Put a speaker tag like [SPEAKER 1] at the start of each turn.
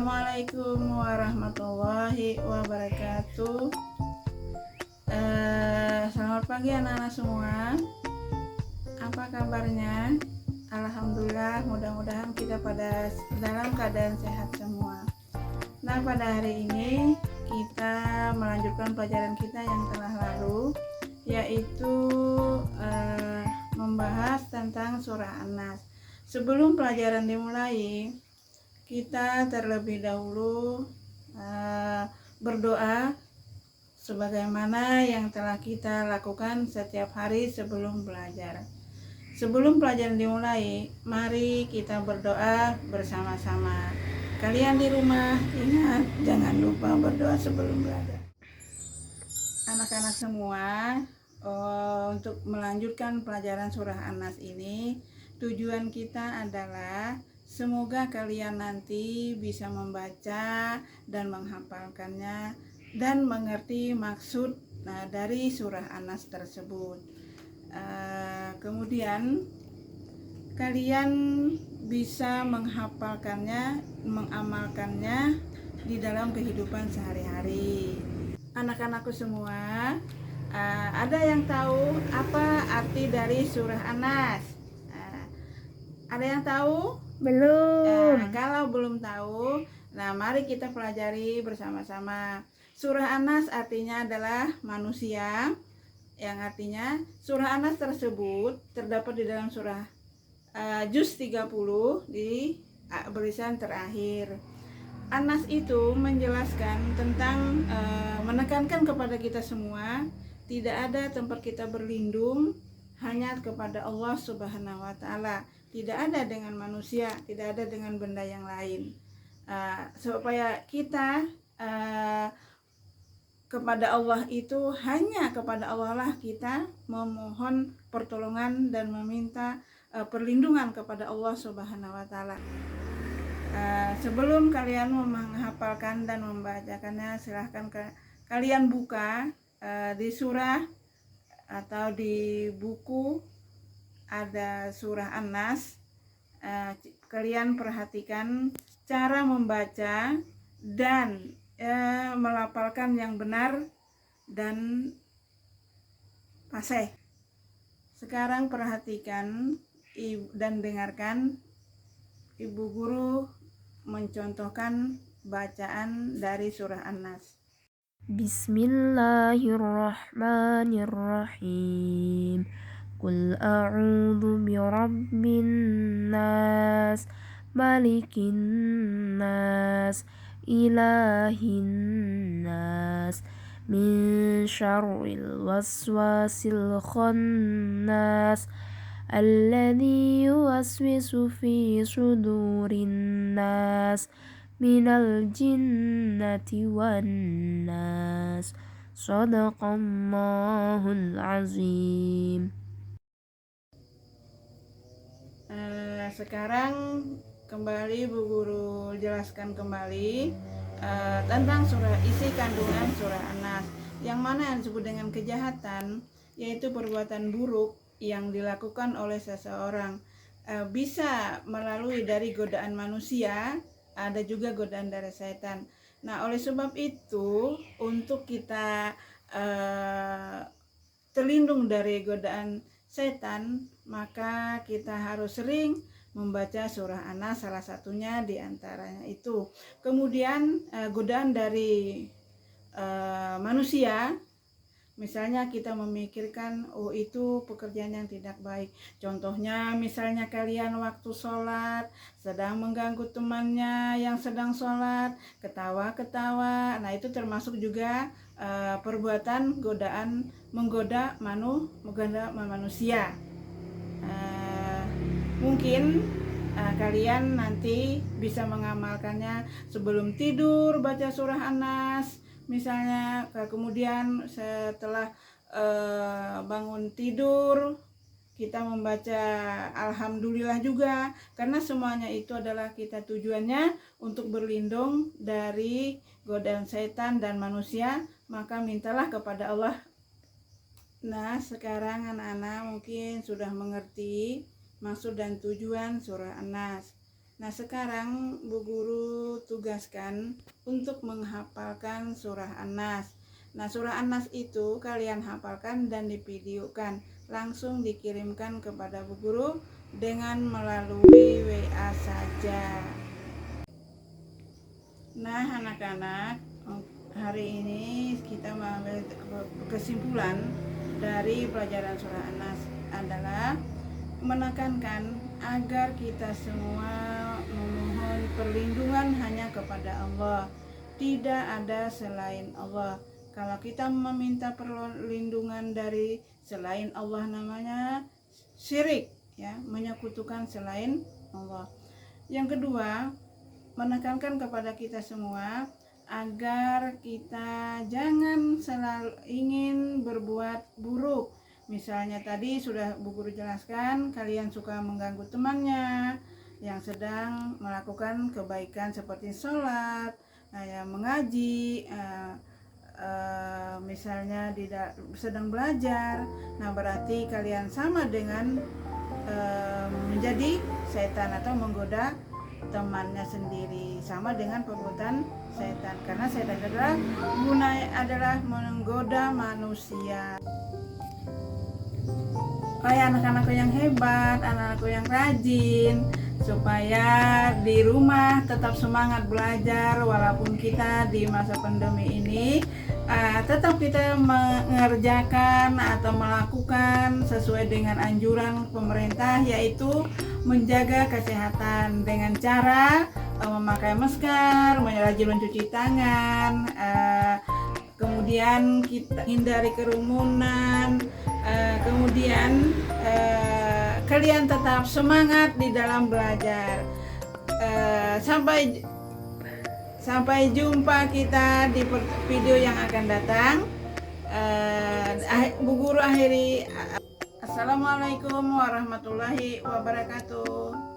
[SPEAKER 1] Assalamualaikum warahmatullahi wabarakatuh. Selamat pagi anak-anak semua. Apa kabarnya? Alhamdulillah, mudah-mudahan kita dalam keadaan sehat semua. Nah, pada hari ini kita melanjutkan pelajaran kita yang telah lalu, yaitu membahas tentang surah An-Nas. Sebelum pelajaran dimulai, kita terlebih dahulu berdoa sebagaimana yang telah kita lakukan setiap hari sebelum belajar. Sebelum pelajaran dimulai, mari kita berdoa bersama-sama. Kalian di rumah, ingat jangan lupa berdoa sebelum belajar. Anak-anak semua, untuk melanjutkan pelajaran surah An-Nas ini, tujuan kita adalah semoga kalian nanti bisa membaca dan menghafalkannya dan mengerti maksud dari surah An-Nas tersebut. Kemudian kalian bisa menghafalkannya, mengamalkannya di dalam kehidupan sehari-hari. Anak-anakku semua, ada yang tahu apa arti dari surah An-Nas? Ada yang tahu?
[SPEAKER 2] Belum.
[SPEAKER 1] Kalau belum tahu, mari kita pelajari bersama-sama. Surah An-Nas artinya adalah manusia, yang artinya surah An-Nas tersebut terdapat di dalam surah juz 30 di barisan terakhir. An-Nas itu menjelaskan tentang menekankan kepada kita semua, tidak ada tempat kita berlindung hanya kepada Allah Subhanahu wa Ta'ala. Tidak ada dengan manusia, tidak ada dengan benda yang lain. Supaya kita kepada Allah itu, hanya kepada Allah lah kita memohon pertolongan dan meminta perlindungan kepada Allah Subhanahu wa Ta'ala. Sebelum kalian menghafalkan dan membacakannya, silahkan kalian buka di surah atau di buku ada surah An-Nas. Kalian perhatikan cara membaca dan melafalkan yang benar dan fasih. Sekarang perhatikan dan dengarkan Ibu Guru mencontohkan bacaan dari surah An-Nas.
[SPEAKER 2] Bismillahirrahmanirrahim. Qul a'udzu birabbin nas, malikin nas, ilahin nas, min syarril waswasil khannas, alladzi yuwaswisu fi sudurin nas, minal jinnati wan nas. Shadaqallahul azim.
[SPEAKER 1] Sekarang kembali Bu Guru jelaskan kembali tentang isi kandungan surah An-Nas, yang mana yang disebut dengan kejahatan, yaitu perbuatan buruk yang dilakukan oleh seseorang, bisa melalui dari godaan manusia, ada juga godaan dari setan. Nah, oleh sebab itu, untuk kita terlindung dari godaan setan, maka kita harus sering membaca surah An-Nas, salah satunya diantaranya itu. Kemudian godaan dari manusia, misalnya kita memikirkan, oh itu pekerjaan yang tidak baik. Contohnya misalnya kalian waktu sholat sedang mengganggu temannya yang sedang sholat, ketawa-ketawa. Nah, itu termasuk juga perbuatan godaan, menggoda manusia. Mungkin kalian nanti bisa mengamalkannya sebelum tidur, baca surah An-Nas misalnya. Kemudian setelah bangun tidur kita membaca Alhamdulillah juga, karena semuanya itu adalah kita tujuannya untuk berlindung dari godaan setan dan manusia, maka mintalah kepada Allah. Nah, sekarang anak-anak mungkin sudah mengerti maksud dan tujuan surah An-Nas. Nah, sekarang Bu Guru tugaskan untuk menghafalkan surah An-Nas. Nah, surah An-Nas itu kalian hafalkan dan divideokan. Langsung dikirimkan kepada Bu Guru dengan melalui WA saja. Nah, anak-anak, hari ini kita mengambil kesimpulan dari pelajaran surah An-Nas adalah menekankan agar kita semua memohon perlindungan hanya kepada Allah, tidak ada selain Allah. Kalau kita meminta perlindungan dari selain Allah, namanya syirik, ya, menyekutukan selain Allah. Yang kedua, menekankan kepada kita semua agar kita jangan selalu ingin berbuat buruk. Misalnya tadi sudah Bu Guru jelaskan, kalian suka mengganggu temannya yang sedang melakukan kebaikan seperti sholat, mengaji, misalnya sedang belajar. Nah, berarti kalian sama dengan menjadi setan atau menggoda temannya sendiri, sama dengan perbuatan setan, karena setan adalah menggoda manusia. Anak-anakku yang hebat, anak-anakku yang rajin, supaya di rumah tetap semangat belajar walaupun kita di masa pandemi ini tetap kita mengerjakan atau melakukan sesuai dengan anjuran pemerintah, yaitu menjaga kesehatan dengan cara memakai masker, rajin mencuci tangan, kemudian kita hindari kerumunan, kemudian kalian tetap semangat di dalam belajar. Sampai jumpa kita di video yang akan datang. Bu Guru akhiri. Assalamualaikum warahmatullahi wabarakatuh.